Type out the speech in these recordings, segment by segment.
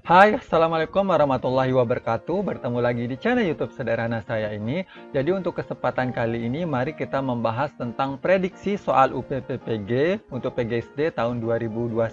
Hai, Assalamualaikum warahmatullahi wabarakatuh. Bertemu lagi di channel YouTube sederhana saya ini. Jadi untuk kesempatan kali ini, mari kita membahas tentang prediksi soal UPPPG untuk PGSD tahun 2021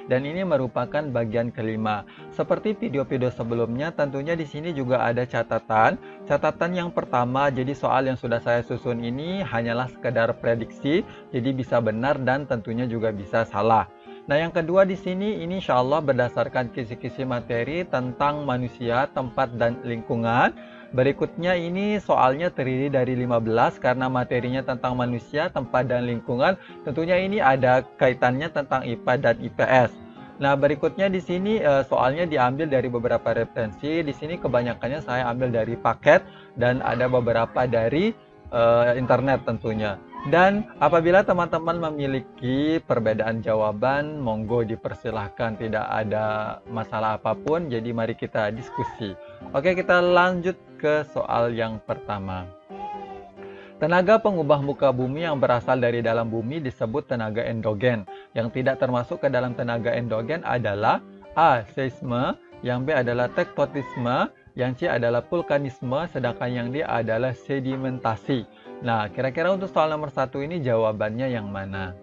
dan ini merupakan bagian kelima. Seperti video-video sebelumnya, tentunya di sini juga ada catatan. Catatan yang pertama, jadi soal yang sudah saya susun ini hanyalah sekedar prediksi, jadi bisa benar dan tentunya juga bisa salah. Nah, yang kedua di sini ini insya Allah berdasarkan kisi-kisi materi tentang manusia, tempat, dan lingkungan. Berikutnya ini soalnya terdiri dari 15 karena materinya tentang manusia, tempat, dan lingkungan. Tentunya ini ada kaitannya tentang IPA dan IPS. Nah, berikutnya di sini soalnya diambil dari beberapa referensi. Di sini kebanyakannya saya ambil dari paket dan ada beberapa dari internet tentunya. Dan apabila teman-teman memiliki perbedaan jawaban, monggo dipersilahkan, tidak ada masalah apapun. Jadi mari kita diskusi. Oke, kita lanjut ke soal yang pertama. Tenaga pengubah muka bumi yang berasal dari dalam bumi disebut tenaga endogen. Yang tidak termasuk ke dalam tenaga endogen adalah A. Seisme, yang B adalah tektonisme, yang C adalah vulkanisme, sedangkan yang D adalah sedimentasi. Nah, kira-kira untuk soal nomor 1 ini jawabannya yang mana?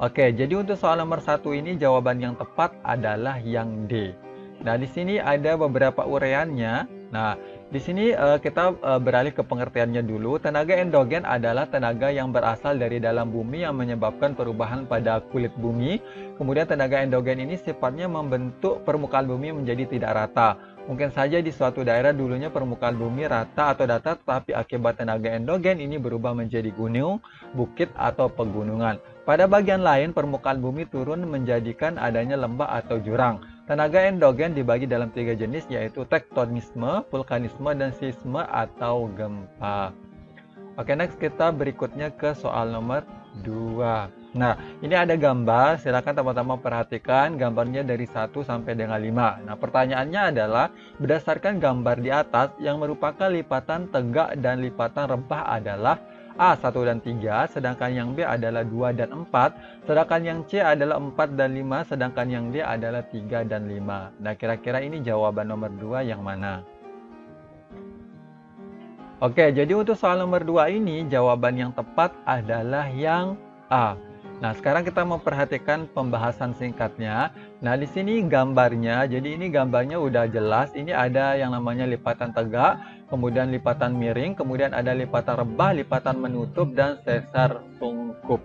Oke, jadi untuk soal nomor 1 ini jawaban yang tepat adalah yang D. Nah, di sini ada beberapa uraiannya. Nah, di sini kita beralih ke pengertiannya dulu. Tenaga endogen adalah tenaga yang berasal dari dalam bumi yang menyebabkan perubahan pada kulit bumi. Kemudian tenaga endogen ini sifatnya membentuk permukaan bumi menjadi tidak rata. Mungkin saja di suatu daerah dulunya permukaan bumi rata atau datar, tetapi akibat tenaga endogen ini berubah menjadi gunung, bukit, atau pegunungan. Pada bagian lain, permukaan bumi turun menjadikan adanya lembah atau jurang. Tenaga endogen dibagi dalam 3 jenis, yaitu tektonisme, vulkanisme, dan seisme atau gempa. Oke, next kita berikutnya ke soal nomor 2. Nah, ini ada gambar, silakan teman-teman perhatikan gambarnya dari 1 sampai dengan 5. Nah, pertanyaannya adalah, berdasarkan gambar di atas, yang merupakan lipatan tegak dan lipatan rebah adalah A. 1 dan 3, sedangkan yang B adalah 2 dan 4, sedangkan yang C adalah 4 dan 5, sedangkan yang D adalah 3 dan 5. Nah, kira-kira ini jawaban nomor 2 yang mana? Oke, jadi untuk soal nomor 2 ini, jawaban yang tepat adalah yang A. Nah, sekarang kita memperhatikan pembahasan singkatnya. Nah, di sini gambarnya, jadi ini gambarnya udah jelas. Ini ada yang namanya lipatan tegak, kemudian lipatan miring, kemudian ada lipatan rebah, lipatan menutup, dan sesar sungkup.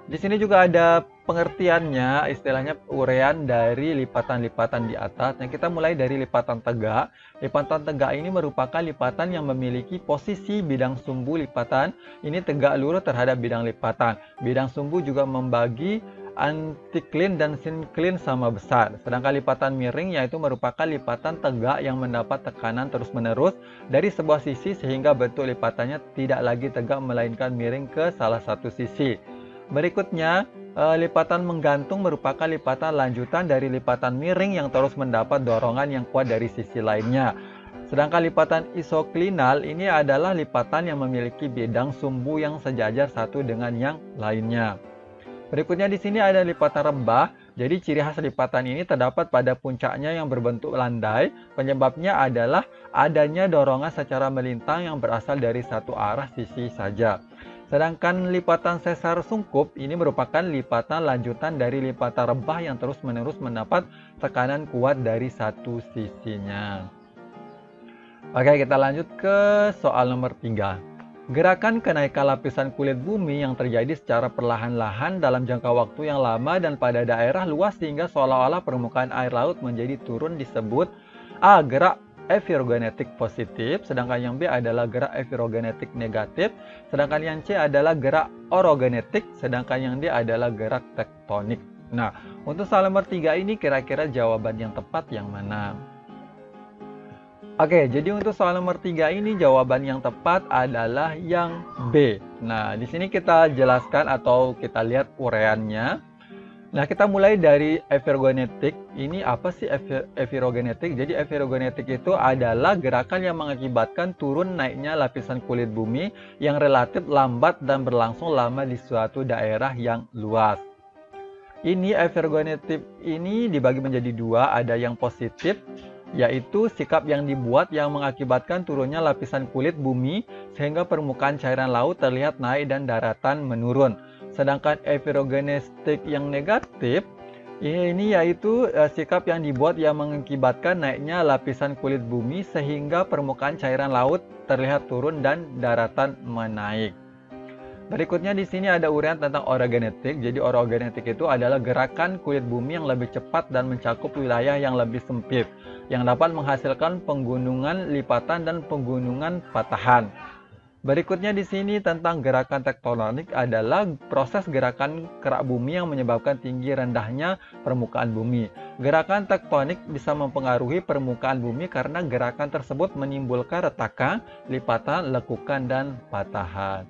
Di sini juga ada pengertiannya, istilahnya uraian dari lipatan-lipatan di atas. Nah, kita mulai dari lipatan tegak. Lipatan tegak ini merupakan lipatan yang memiliki posisi bidang sumbu lipatan ini tegak lurus terhadap bidang lipatan. Bidang sumbu juga membagi antiklin dan sinklin sama besar. Sedangkan lipatan miring yaitu merupakan lipatan tegak yang mendapat tekanan terus-menerus dari sebuah sisi sehingga bentuk lipatannya tidak lagi tegak melainkan miring ke salah satu sisi. Berikutnya, lipatan menggantung merupakan lipatan lanjutan dari lipatan miring yang terus mendapat dorongan yang kuat dari sisi lainnya. Sedangkan lipatan isoklinal ini adalah lipatan yang memiliki bidang sumbu yang sejajar satu dengan yang lainnya. Berikutnya di sini ada lipatan rebah. Jadi ciri khas lipatan ini terdapat pada puncaknya yang berbentuk landai. Penyebabnya adalah adanya dorongan secara melintang yang berasal dari satu arah sisi saja. Sedangkan lipatan sesar sungkup ini merupakan lipatan lanjutan dari lipatan rebah yang terus-menerus mendapat tekanan kuat dari satu sisinya. Oke, kita lanjut ke soal nomor 3. Gerakan kenaikan lapisan kulit bumi yang terjadi secara perlahan-lahan dalam jangka waktu yang lama dan pada daerah luas sehingga seolah-olah permukaan air laut menjadi turun disebut A. Gerak epirogenetik positif, sedangkan yang B adalah gerak epirogenetik negatif, sedangkan yang C adalah gerak orogenetik, sedangkan yang D adalah gerak tektonik. Nah, untuk soal nomor 3 ini kira-kira jawaban yang tepat yang mana? Oke, jadi untuk soal nomor 3 ini jawaban yang tepat adalah yang B. Nah, di sini kita jelaskan atau kita lihat uraiannya. Nah, kita mulai dari epirogenetik. Ini apa sih epirogenetik? Jadi epirogenetik itu adalah gerakan yang mengakibatkan turun naiknya lapisan kulit bumi yang relatif lambat dan berlangsung lama di suatu daerah yang luas. Ini evergonetik ini dibagi menjadi dua, ada yang positif, yaitu sikap yang dibuat yang mengakibatkan turunnya lapisan kulit bumi sehingga permukaan cairan laut terlihat naik dan daratan menurun. Sedangkan evergonetik yang negatif, ini yaitu sikap yang dibuat yang mengakibatkan naiknya lapisan kulit bumi sehingga permukaan cairan laut terlihat turun dan daratan menaik. Berikutnya di sini ada uraian tentang orogenetik. Jadi orogenetik itu adalah gerakan kulit bumi yang lebih cepat dan mencakup wilayah yang lebih sempit, yang dapat menghasilkan penggunungan lipatan dan penggunungan patahan. Berikutnya di sini tentang gerakan tektonik adalah proses gerakan kerak bumi yang menyebabkan tinggi rendahnya permukaan bumi. Gerakan tektonik bisa mempengaruhi permukaan bumi karena gerakan tersebut menimbulkan retakan, lipatan, lekukan, dan patahan.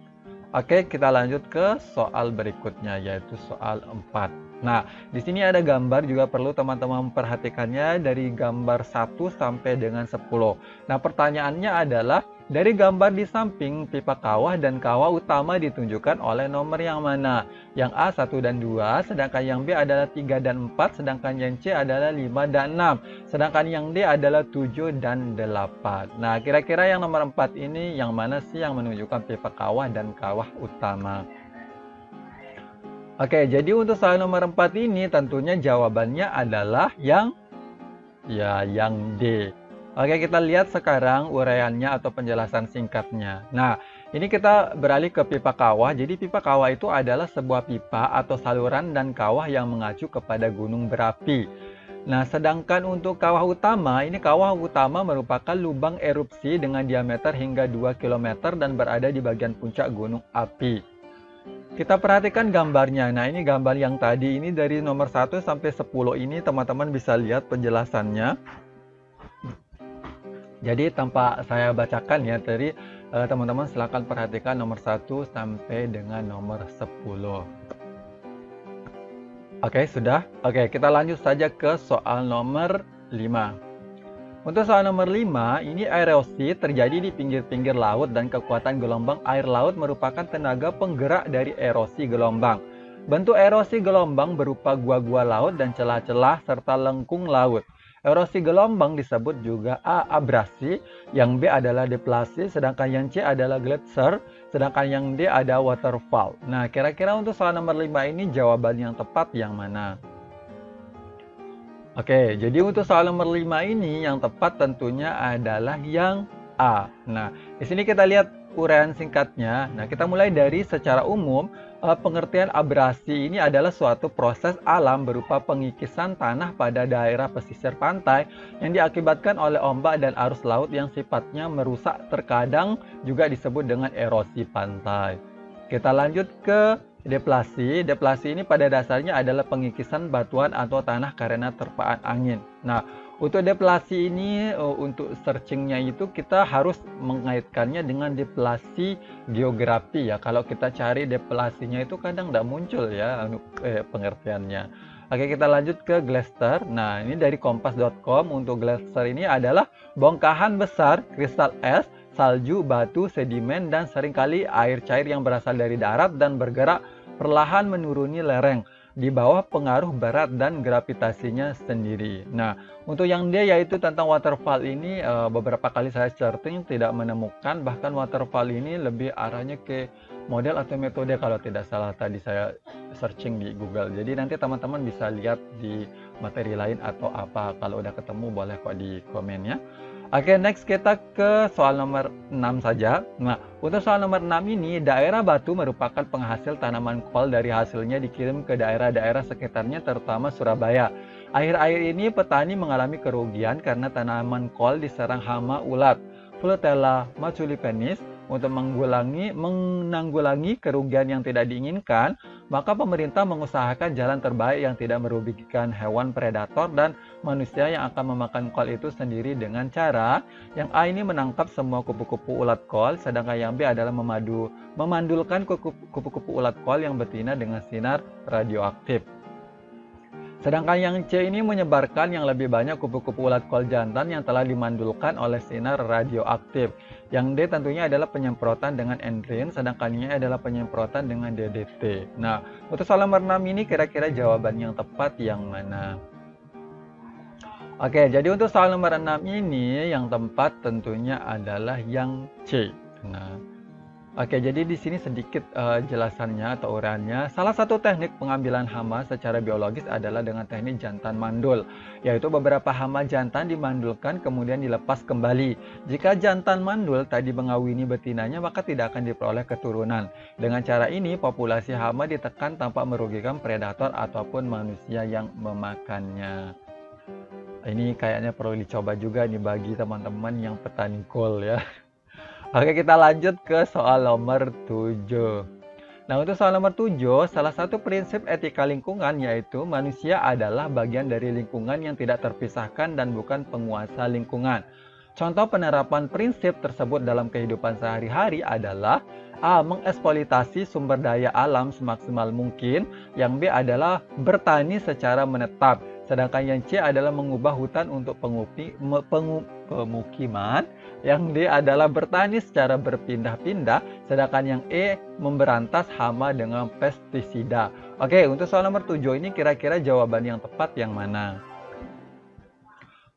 Oke, kita lanjut ke soal berikutnya, yaitu soal 4. Nah, di sini ada gambar juga perlu teman-teman memperhatikannya dari gambar 1 sampai dengan 10. Nah, pertanyaannya adalah, dari gambar di samping pipa kawah dan kawah utama ditunjukkan oleh nomor yang mana? Yang A 1 dan 2, sedangkan yang B adalah 3 dan 4, sedangkan yang C adalah 5 dan 6, sedangkan yang D adalah 7 dan 8. Nah, kira-kira yang nomor 4 ini yang mana sih yang menunjukkan pipa kawah dan kawah utama? Oke, jadi untuk soal nomor 4 ini tentunya jawabannya adalah yang D. Oke, kita lihat sekarang uraiannya atau penjelasan singkatnya. Nah, ini kita beralih ke pipa kawah. Jadi pipa kawah itu adalah sebuah pipa atau saluran dan kawah yang mengacu kepada gunung berapi. Nah, sedangkan untuk kawah utama, ini kawah utama merupakan lubang erupsi dengan diameter hingga 2 km dan berada di bagian puncak gunung api. Kita perhatikan gambarnya. Nah, ini gambar yang tadi ini dari nomor 1 sampai 10 ini teman-teman bisa lihat penjelasannya. Jadi tanpa saya bacakan ya, tadi teman-teman silakan perhatikan nomor 1 sampai dengan nomor 10. Oke, sudah? Oke, kita lanjut saja ke soal nomor 5. Untuk soal nomor 5, ini erosi terjadi di pinggir-pinggir laut dan kekuatan gelombang air laut merupakan tenaga penggerak dari erosi gelombang. Bentuk erosi gelombang berupa gua-gua laut dan celah-celah serta lengkung laut. Erosi gelombang disebut juga A. Abrasi, yang B adalah deplasi, sedangkan yang C adalah gletser, sedangkan yang D ada waterfall. Nah, kira-kira untuk soal nomor 5 ini jawaban yang tepat yang mana? Oke, jadi untuk soal nomor 5 ini yang tepat tentunya adalah yang A. Nah, di sini kita lihat uraian singkatnya. Nah, kita mulai dari secara umum, pengertian abrasi ini adalah suatu proses alam berupa pengikisan tanah pada daerah pesisir pantai yang diakibatkan oleh ombak dan arus laut yang sifatnya merusak, terkadang juga disebut dengan erosi pantai. Kita lanjut ke deplasi. Deplasi ini pada dasarnya adalah pengikisan batuan atau tanah karena terpaan angin. Nah, untuk deplasi ini, untuk searchingnya itu kita harus mengaitkannya dengan deplasi geografi ya. Kalau kita cari deplasinya itu kadang tidak muncul ya pengertiannya. Oke, kita lanjut ke gletser. Nah, ini dari kompas.com. Untuk gletser ini adalah bongkahan besar kristal es, salju, batu, sedimen, dan seringkali air cair yang berasal dari darat dan bergerak perlahan menuruni lereng di bawah pengaruh berat dan gravitasinya sendiri. Nah, untuk yang D yaitu tentang waterfall ini, beberapa kali saya searching tidak menemukan, bahkan waterfall ini lebih arahnya ke model atau metode kalau tidak salah tadi saya searching di Google. Jadi nanti teman-teman bisa lihat di materi lain atau apa, kalau udah ketemu boleh kok di komen ya. Oke, next kita ke soal nomor 6 saja. Nah, untuk soal nomor 6 ini, daerah Batu merupakan penghasil tanaman kol, dari hasilnya dikirim ke daerah-daerah sekitarnya terutama Surabaya. Akhir-akhir ini petani mengalami kerugian karena tanaman kol diserang hama ulat Flutella maculipennis. Untuk menanggulangi kerugian yang tidak diinginkan, maka pemerintah mengusahakan jalan terbaik yang tidak merugikan hewan predator dan manusia yang akan memakan kol itu sendiri dengan cara yang A ini menangkap semua kupu-kupu ulat kol, sedangkan yang B adalah memandulkan kupu-kupu ulat kol yang betina dengan sinar radioaktif. Sedangkan yang C ini menyebarkan yang lebih banyak kupu-kupu ulat kol jantan yang telah dimandulkan oleh sinar radioaktif. Yang D tentunya adalah penyemprotan dengan endrin, sedangkan Y adalah penyemprotan dengan DDT. Nah, untuk soal nomor 6 ini kira-kira jawaban yang tepat yang mana? Oke, jadi untuk soal nomor 6 ini yang tepat tentunya adalah yang C. Nah, oke, jadi di sini sedikit jelasannya atau uraiannya. Salah satu teknik pengambilan hama secara biologis adalah dengan teknik jantan mandul, yaitu beberapa hama jantan dimandulkan kemudian dilepas kembali. Jika jantan mandul tadi mengawini betinanya, maka tidak akan diperoleh keturunan. Dengan cara ini, populasi hama ditekan tanpa merugikan predator ataupun manusia yang memakannya. Ini kayaknya perlu dicoba juga nih bagi teman-teman yang petani kol ya. Oke, kita lanjut ke soal nomor 7. Nah, untuk soal nomor 7, salah satu prinsip etika lingkungan yaitu manusia adalah bagian dari lingkungan yang tidak terpisahkan dan bukan penguasa lingkungan. Contoh penerapan prinsip tersebut dalam kehidupan sehari-hari adalah A. Mengeksploitasi sumber daya alam semaksimal mungkin. Yang B adalah bertani secara menetap. Sedangkan yang C adalah mengubah hutan untuk pemukiman. Yang D adalah bertani secara berpindah-pindah. Sedangkan yang E memberantas hama dengan pestisida. Oke, untuk soal nomor 7 ini kira-kira jawaban yang tepat yang mana?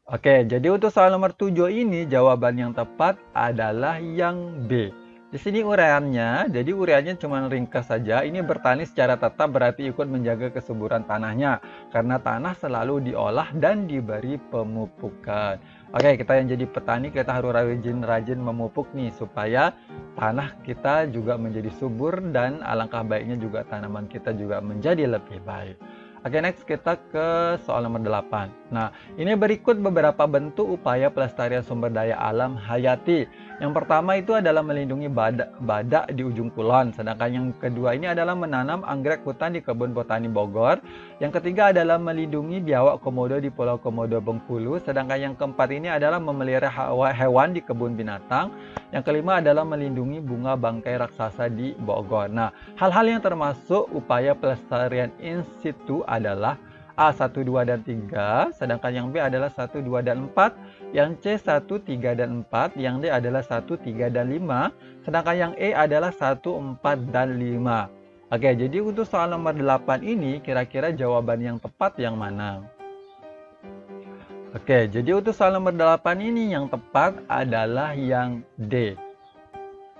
Oke, jadi untuk soal nomor 7 ini jawaban yang tepat adalah yang B. Di sini uraiannya, jadi uraiannya cuma ringkas saja. Ini bertani secara tetap berarti ikut menjaga kesuburan tanahnya. Karena tanah selalu diolah dan diberi pemupukan. Oke, kita yang jadi petani kita harus rajin-rajin memupuk nih. Supaya tanah kita juga menjadi subur dan alangkah baiknya juga tanaman kita juga menjadi lebih baik. Oke, next kita ke soal nomor 8. Nah, ini berikut beberapa bentuk upaya pelestarian sumber daya alam hayati. Yang pertama itu adalah melindungi badak di ujung kulon. Sedangkan yang kedua ini adalah menanam anggrek hutan di kebun botani Bogor. Yang ketiga adalah melindungi biawak komodo di Pulau Komodo Bengkulu. Sedangkan yang keempat ini adalah memelihara hewan di kebun binatang. Yang kelima adalah melindungi bunga bangkai raksasa di Bogor. Nah, hal-hal yang termasuk upaya pelestarian in situ adalah A 1, 2, dan 3, sedangkan yang B adalah 1, 2, dan 4, yang C 1, 3, dan 4, yang D adalah 1, 3, dan 5, sedangkan yang E adalah 1, 4, dan 5. Oke, jadi untuk soal nomor 8 ini kira-kira jawaban yang tepat yang mana? Oke, jadi untuk soal nomor 8 ini yang tepat adalah yang D.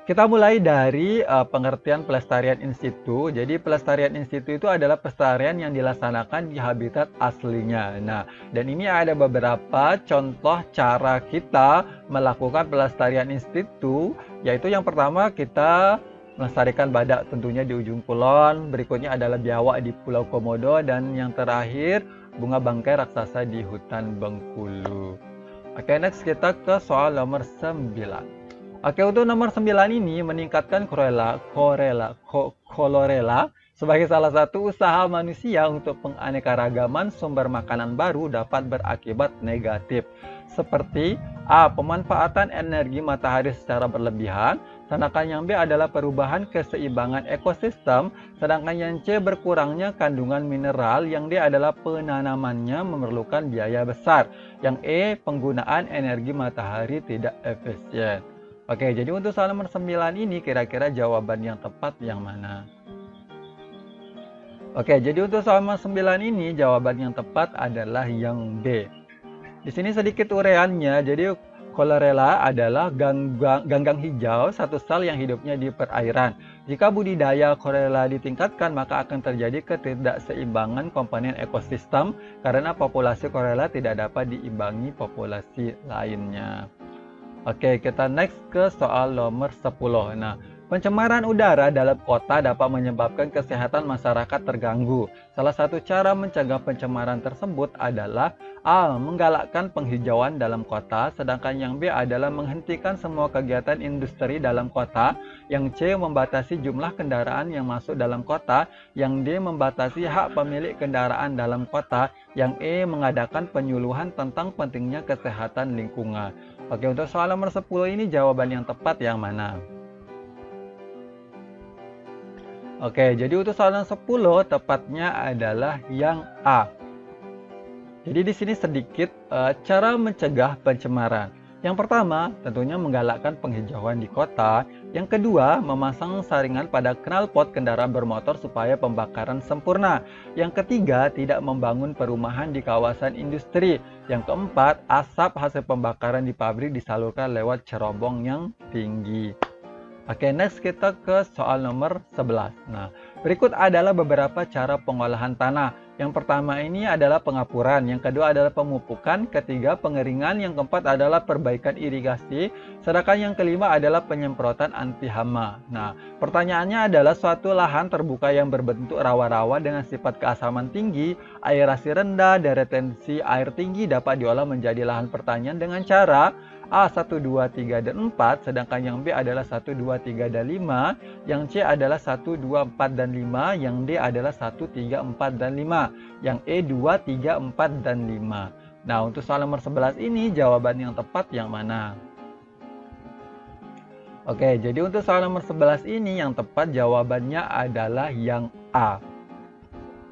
Kita mulai dari pengertian pelestarian in situ. Jadi pelestarian in situ itu adalah pelestarian yang dilaksanakan di habitat aslinya. Nah, dan ini ada beberapa contoh cara kita melakukan pelestarian in situ, yaitu yang pertama kita melestarikan badak tentunya di ujung kulon, berikutnya adalah biawak di Pulau Komodo, dan yang terakhir bunga bangkai raksasa di hutan Bengkulu. Oke, next kita ke soal nomor 9. Oke, untuk nomor 9 ini meningkatkan kolorela sebagai salah satu usaha manusia untuk penganekaragaman sumber makanan baru dapat berakibat negatif. Seperti A. Pemanfaatan energi matahari secara berlebihan. Sedangkan yang B adalah perubahan keseimbangan ekosistem. Sedangkan yang C berkurangnya kandungan mineral. Yang D adalah penanamannya memerlukan biaya besar. Yang E penggunaan energi matahari tidak efisien. Oke, jadi untuk soal nomor 9 ini kira-kira jawaban yang tepat yang mana? Oke, jadi untuk soal nomor 9 ini jawaban yang tepat adalah yang B. Di sini sedikit uraiannya, jadi kolorela adalah ganggang hijau, satu sel yang hidupnya di perairan. Jika budidaya kolorela ditingkatkan, maka akan terjadi ketidakseimbangan komponen ekosistem karena populasi kolorela tidak dapat diimbangi populasi lainnya. Oke, kita next ke soal nomor 10. Nah, pencemaran udara dalam kota dapat menyebabkan kesehatan masyarakat terganggu. Salah satu cara mencegah pencemaran tersebut adalah A. Menggalakkan penghijauan dalam kota, sedangkan yang B adalah menghentikan semua kegiatan industri dalam kota, yang C. Membatasi jumlah kendaraan yang masuk dalam kota, yang D. Membatasi hak pemilik kendaraan dalam kota, yang E. Mengadakan penyuluhan tentang pentingnya kesehatan lingkungan. Oke, untuk soal nomor 10 ini jawaban yang tepat yang mana? Oke, jadi untuk soal nomor 10 tepatnya adalah yang A. Jadi di sini sedikit cara mencegah pencemaran. Yang pertama, tentunya menggalakkan penghijauan di kota. Yang kedua, memasang saringan pada knalpot kendaraan bermotor supaya pembakaran sempurna. Yang ketiga, tidak membangun perumahan di kawasan industri. Yang keempat, asap hasil pembakaran di pabrik disalurkan lewat cerobong yang tinggi. Oke, next kita ke soal nomor 11. Nah, berikut adalah beberapa cara pengolahan tanah. Yang pertama ini adalah pengapuran, yang kedua adalah pemupukan, ketiga pengeringan, yang keempat adalah perbaikan irigasi, sedangkan yang kelima adalah penyemprotan anti hama. Nah, pertanyaannya adalah suatu lahan terbuka yang berbentuk rawa-rawa dengan sifat keasaman tinggi, aerasi rendah, dan retensi air tinggi dapat diolah menjadi lahan pertanian dengan cara A 1, 2, 3, dan 4, sedangkan yang B adalah 1, 2, 3, dan 5, yang C adalah 1, 2, 4, dan 5, yang D adalah 1, 3, 4, dan 5, yang E 2, 3, 4, dan 5. Nah, untuk soal nomor 11 ini jawaban yang tepat yang mana? Oke, jadi untuk soal nomor 11 ini yang tepat jawabannya adalah yang A.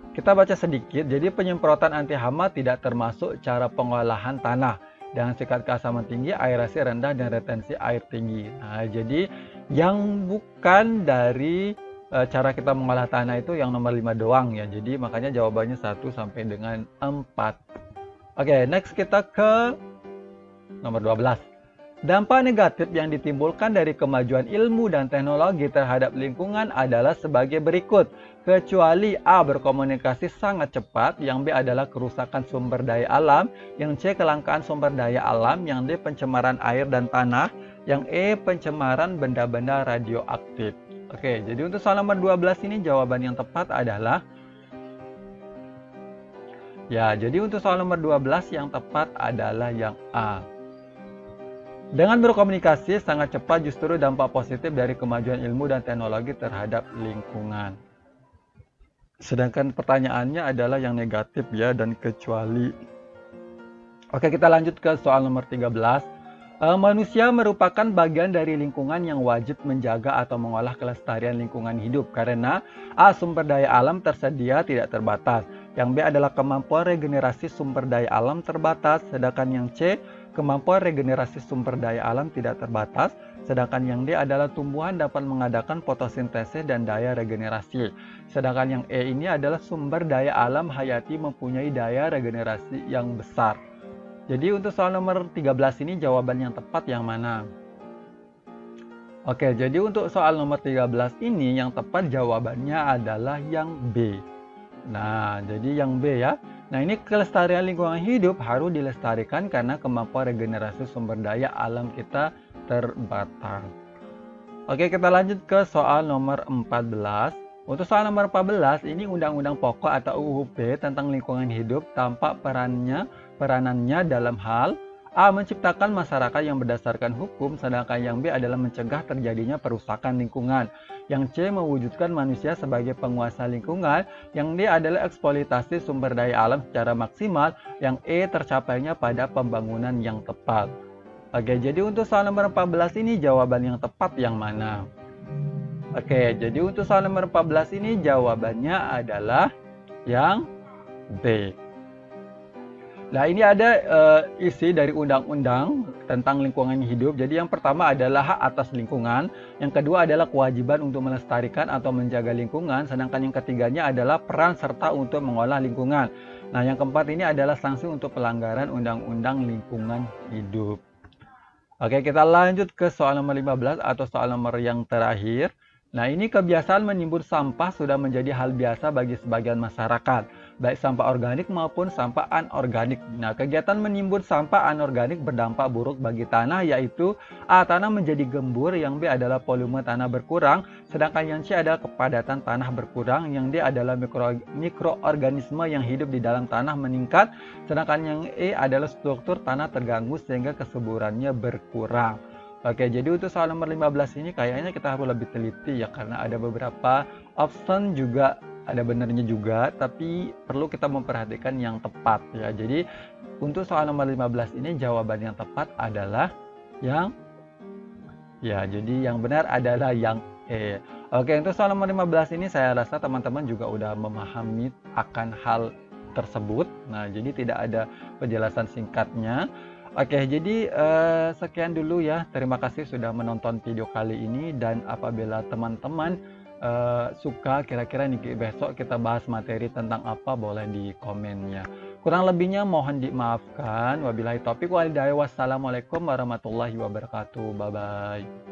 Kita baca sedikit, jadi penyemprotan anti hama tidak termasuk cara pengolahan tanah dengan tingkat keasaman tinggi, aerasi rendah, dan retensi air tinggi. Nah, jadi yang bukan dari cara kita mengolah tanah itu yang nomor 5 doang ya. Jadi makanya jawabannya 1 sampai dengan 4. Oke, next kita ke nomor 12. Dampak negatif yang ditimbulkan dari kemajuan ilmu dan teknologi terhadap lingkungan adalah sebagai berikut. Kecuali A. Berkomunikasi sangat cepat, yang B adalah kerusakan sumber daya alam, yang C. kelangkaan sumber daya alam, yang D. pencemaran air dan tanah, yang E. pencemaran benda-benda radioaktif. Oke, jadi untuk soal nomor 12 ini jawaban yang tepat adalah jadi untuk soal nomor 12 yang tepat adalah yang A. Dengan berkomunikasi sangat cepat justru dampak positif dari kemajuan ilmu dan teknologi terhadap lingkungan. Sedangkan pertanyaannya adalah yang negatif ya, dan kecuali. Oke, kita lanjut ke soal nomor 13. Manusia merupakan bagian dari lingkungan yang wajib menjaga atau mengolah kelestarian lingkungan hidup karena A. Sumber daya alam tersedia tidak terbatas. Yang B adalah kemampuan regenerasi sumber daya alam terbatas. Sedangkan yang C, kemampuan regenerasi sumber daya alam tidak terbatas. Sedangkan yang D adalah tumbuhan dapat mengadakan fotosintesis dan daya regenerasi. Sedangkan yang E ini adalah sumber daya alam hayati mempunyai daya regenerasi yang besar. Jadi untuk soal nomor 13 ini jawaban yang tepat yang mana? Oke, jadi untuk soal nomor 13 ini yang tepat jawabannya adalah yang B. Nah, jadi yang B ya. Nah, ini kelestarian lingkungan hidup harus dilestarikan karena kemampuan regenerasi sumber daya alam kita terbatas. Oke, kita lanjut ke soal nomor 14. Untuk soal nomor 14, ini Undang-Undang Pokok atau UUP tentang lingkungan hidup tampak peranannya dalam hal A. Menciptakan masyarakat yang berdasarkan hukum, sedangkan yang B adalah mencegah terjadinya perusakan lingkungan. Yang C. Mewujudkan manusia sebagai penguasa lingkungan. Yang D adalah eksploitasi sumber daya alam secara maksimal. Yang E. tercapainya pada pembangunan yang tepat. Oke, jadi untuk soal nomor 14 ini jawaban yang tepat yang mana? Oke, jadi untuk soal nomor 14 ini jawabannya adalah yang D. Nah, ini ada isi dari undang-undang tentang lingkungan hidup. Jadi yang pertama adalah hak atas lingkungan, yang kedua adalah kewajiban untuk melestarikan atau menjaga lingkungan, sedangkan yang ketiganya adalah peran serta untuk mengolah lingkungan. Nah, yang keempat ini adalah sanksi untuk pelanggaran undang-undang lingkungan hidup. Oke, kita lanjut ke soal nomor 15 atau soal nomor yang terakhir. Nah, ini kebiasaan menimbun sampah sudah menjadi hal biasa bagi sebagian masyarakat, baik sampah organik maupun sampah anorganik. Nah, kegiatan menimbun sampah anorganik berdampak buruk bagi tanah, yaitu A. Tanah menjadi gembur, yang B adalah volume tanah berkurang, sedangkan yang C adalah kepadatan tanah berkurang, yang D adalah mikroorganisme yang hidup di dalam tanah meningkat, sedangkan yang E adalah struktur tanah terganggu sehingga kesuburannya berkurang. Oke, jadi untuk soal nomor 15 ini kayaknya kita harus lebih teliti ya, karena ada beberapa option juga ada benarnya juga, tapi perlu kita memperhatikan yang tepat ya. Jadi untuk soal nomor 15 ini jawaban yang tepat adalah yang jadi yang benar adalah yang E. Oke, untuk soal nomor 15 ini saya rasa teman-teman juga udah memahami akan hal tersebut. Nah, jadi tidak ada penjelasan singkatnya. Oke, jadi sekian dulu ya. Terima kasih sudah menonton video kali ini, dan apabila teman-teman suka kira-kira nih besok kita bahas materi tentang apa, boleh di komennya. Kurang lebihnya mohon dimaafkan. Wabillahi taufiq wal hidayah. Wassalamualaikum warahmatullahi wabarakatuh. Bye bye.